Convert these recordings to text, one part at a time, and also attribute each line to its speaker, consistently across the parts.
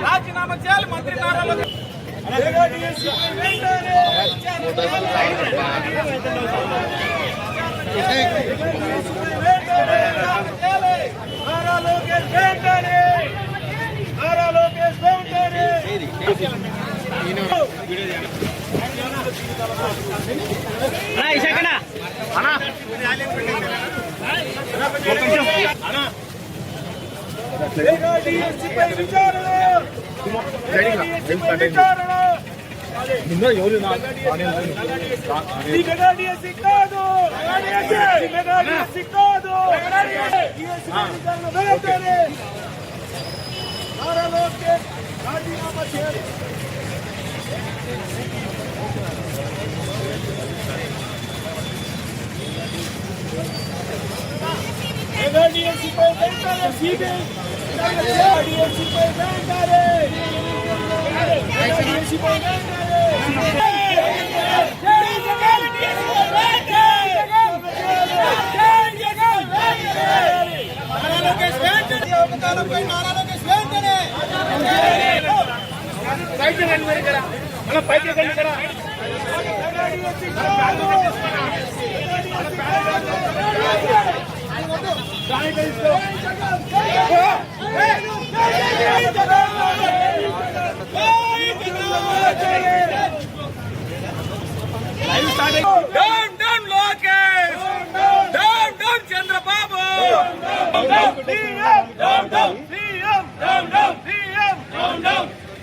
Speaker 1: రాజీనామా చేయాలి మంత్రి నారా లోకేష్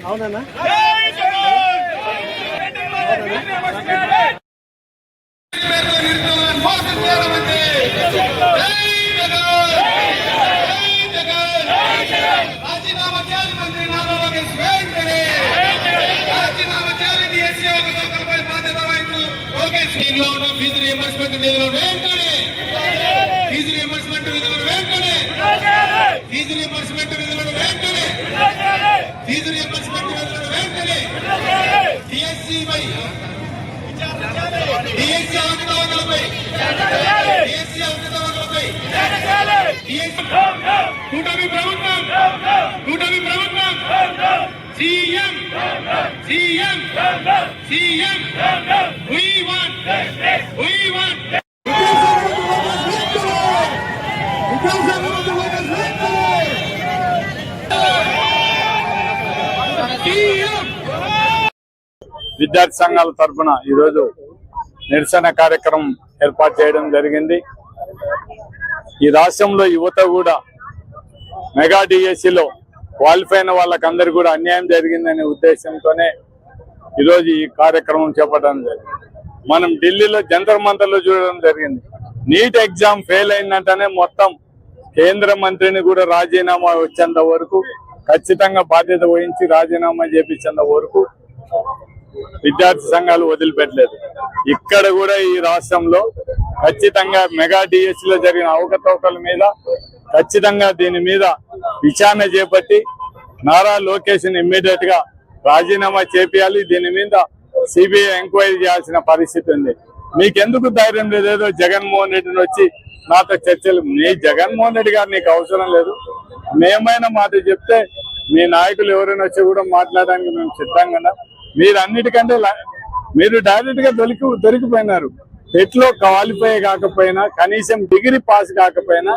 Speaker 1: అవునా
Speaker 2: ఫీజు రియంబర్స్మెంట్ నిధులు వెంటనే ఫీజు రియంబర్స్మెంట్ నిధులు వెంటనే ఫీజు రియంబర్స్మెంట్ నిధులను వెంటనే ఫీజు రియంబర్స్మెంట్ నిధులను వెంటనే డిఎస్సి పై డిఎస్సి అవకతవకలపై డిఎస్సి అవకతవకలపై కూటమి ప్రభుత్వం CM CM CM we want
Speaker 3: విద్యార్థి సంఘాల తరఫున ఈరోజు నిరసన కార్యక్రమం ఏర్పాటు చేయడం జరిగింది. ఈ రాష్ట్రంలో యువత కూడా మెగా డిఎస్సిలో క్వాలిఫై అయిన వాళ్ళకందరూ కూడా అన్యాయం జరిగిందనే ఉద్దేశంతోనే ఈరోజు ఈ కార్యక్రమం చేపట్టడం జరిగింది. మనం ఢిల్లీలో జంతర్ మంతర్లో చూడడం జరిగింది. నీట్ ఎగ్జామ్ ఫెయిల్ అయిందంటేనే మొత్తం కేంద్ర మంత్రిని కూడా రాజీనామా వచ్చేంత వరకు ఖచ్చితంగా బాధ్యత వహించి రాజీనామా చేపించేంత వరకు విద్యార్థి సంఘాలు వదిలిపెట్టలేదు. ఇక్కడ కూడా ఈ రాష్ట్రంలో ఖచ్చితంగా మెగా డిఎస్సిలో జరిగిన అవకతవకల మీద ఖచ్చితంగా దీని మీద విచారణ చేపట్టి నారా లోకేష్ ఇమ్మీడియట్ గా రాజీనామా చేపియాలి. దీని మీద సిబిఐ ఎంక్వైరీ చేయాల్సిన పరిస్థితి ఉంది. మీకెందుకు ధైర్యం లేదు? ఏదో జగన్మోహన్ రెడ్డిని వచ్చి నాతో చర్చలు, నీ జగన్మోహన్ రెడ్డి గారు నీకు అవసరం లేదు. మేమైనా మాట చెప్తే మీ నాయకులు ఎవరైనా వచ్చి కూడా మాట్లాడడానికి మేము సిద్ధంగా. మీరు అన్నిటికంటే మీరు డైరెక్ట్ గా దొరికిపోయినారు. ఎట్లో క్వాలిఫై కాకపోయినా, కనీసం డిగ్రీ పాస్ కాకపోయినా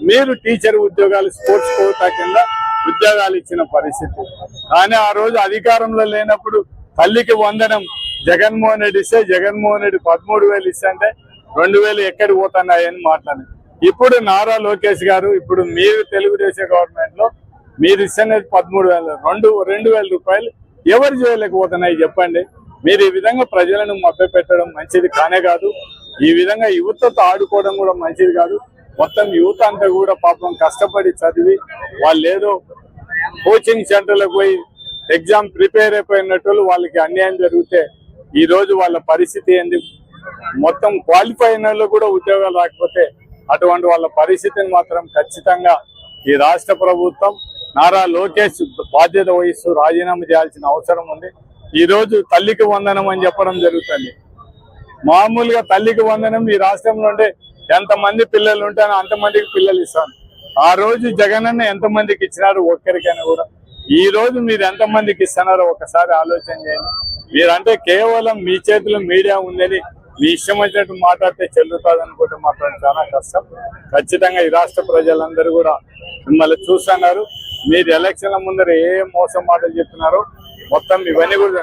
Speaker 3: మీరు టీచర్ ఉద్యోగాలు, స్పోర్ట్స్ కోటా కింద ఉద్యోగాలు ఇచ్చిన పరిస్థితి. కానీ ఆ రోజు అధికారంలో లేనప్పుడు తల్లికి వందనం జగన్మోహన్ రెడ్డి ఇస్తే, జగన్మోహన్ రెడ్డి 13,000 ఇస్తే అంటే 2,000 ఎక్కడికి పోతున్నాయని మాట్లాడారు. ఇప్పుడు నారా లోకేష్ గారు, ఇప్పుడు మీరు తెలుగుదేశం గవర్నమెంట్ లో మీరు ఇస్తున్నది 13,000, 2,000 రూపాయలు ఎవరు చేయలేకపోతున్నాయి చెప్పండి. మీరు ఈ విధంగా ప్రజలను మభ్యపెట్టడం మంచిది కానే కాదు. ఈ విధంగా యువతతో ఆడుకోవడం కూడా మంచిది కాదు. మొత్తం యువత అంతా కూడా పాపం కష్టపడి చదివి వాళ్ళు ఏదో కోచింగ్ సెంటర్లకు పోయి ఎగ్జామ్ ప్రిపేర్ అయిపోయినట్టు వాళ్ళకి అన్యాయం జరిగితే ఈ రోజు వాళ్ళ పరిస్థితి ఏంది? మొత్తం క్వాలిఫై అయిన వాళ్ళు కూడా ఉద్యోగాలు రాకపోతే అటువంటి వాళ్ళ పరిస్థితిని మాత్రం ఖచ్చితంగా ఈ రాష్ట్ర ప్రభుత్వం నారా లోకేష్ బాధ్యత వహిస్తూ రాజీనామా చేయాల్సిన అవసరం ఉంది. ఈ రోజు తల్లికి వందనం అని చెప్పడం జరుగుతుంది. మామూలుగా తల్లికి వందనం ఈ రాష్ట్రంలో ఉంటే ఎంతమంది పిల్లలు ఉంటారో అంతమందికి పిల్లలు ఇస్తాను. ఆ రోజు జగనన్న ఎంతమందికి ఇచ్చినారు ఒక్కరికైనా కూడా? ఈ రోజు మీరు ఎంతమందికి ఇస్తున్నారో ఒకసారి ఆలోచన చేయండి. మీరంటే కేవలం మీ చేతిలో మీడియా ఉందని మీ ఇష్టం వచ్చినట్టు మాట్లాడితే చెల్లుతుంది అనుకుంటే మాత్రం చాలా కష్టం. ఖచ్చితంగా ఈ రాష్ట్ర ప్రజలందరూ కూడా మిమ్మల్ని చూస్తున్నారు. మీరు ఎలక్షన్ల ముందర ఏ మోసం మాటలు చెప్తున్నారో మొత్తం ఇవన్నీ కూడా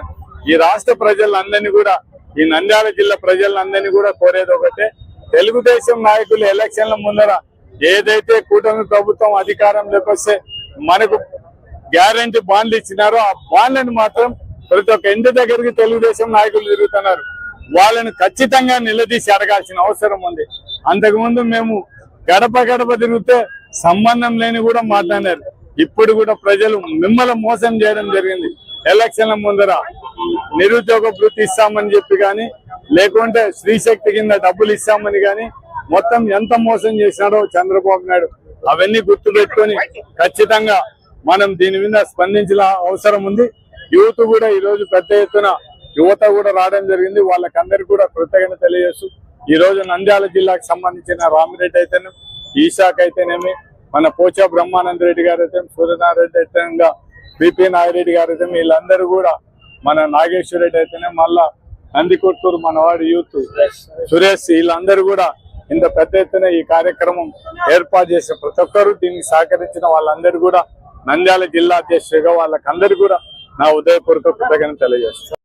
Speaker 3: ఈ రాష్ట్ర ప్రజలందరినీ కూడా ఈ నంద్యాల జిల్లా ప్రజలందరినీ కూడా కోరేది ఒకటే, తెలుగుదేశం నాయకులు ఎలక్షన్ల ముందర ఏదైతే కూటమి ప్రభుత్వం అధికారంలోకి వస్తే మనకు గ్యారంటీ బాండ్లు ఇచ్చినారో ఆ బాండ్లను మాత్రం ప్రతి ఒక్క ఇంటి దగ్గరికి తెలుగుదేశం నాయకులు తిరుగుతున్నారు. వాళ్ళని ఖచ్చితంగా నిలదీసి అడగాల్సిన అవసరం ఉంది. అంతకుముందు మేము గడప గడప తిరిగితే సంబంధం లేని కూడా మాట్లాడారు. ఇప్పుడు కూడా ప్రజలు మిమ్మల్ని మోసం చేయడం జరిగింది. ఎలక్షన్ల ముందర నిరుద్యోగ భృతి ఇస్తామని చెప్పి కానీ లేకుంటే స్త్రీశక్తి కింద డబ్బులు ఇస్తామని కానీ మొత్తం ఎంత మోసం చేసినాడో చంద్రబాబు నాయుడు అవన్నీ గుర్తుపెట్టుకొని ఖచ్చితంగా మనం దీని మీద స్పందించిన అవసరం ఉంది. యూత్ కూడా ఈ రోజు పెద్ద ఎత్తున యువత కూడా రావడం జరిగింది. వాళ్ళకందరికీ కూడా కృతజ్ఞత తెలియజేస్తూ ఈ రోజు నంద్యాల జిల్లాకు సంబంధించిన రామిరెడ్డి అయితేనే, ఈశాక్ అయితేనేమి, మన పోచా బ్రహ్మానంద రెడ్డి గారు అయితే, సూర్యనారాయణ అయితే, పిపి నాగిరెడ్డి గారు అయితే, వీళ్ళందరూ కూడా మన నాగేశ్వర రెడ్డి అయితేనే, మళ్ళా నందికొట్టూరు మనవాడు యూత్ సురేష్, వీళ్ళందరూ కూడా ఇంత పెద్ద ఎత్తున ఈ కార్యక్రమం ఏర్పాటు చేసిన ప్రతి ఒక్కరు దీనికి సహకరించిన వాళ్ళందరూ కూడా నంద్యాల జిల్లా అధ్యక్షుడిగా వాళ్ళకందరూ కూడా నా ఉదయపూర్వక కృతజ్ఞతలు తెలియజేస్తాను.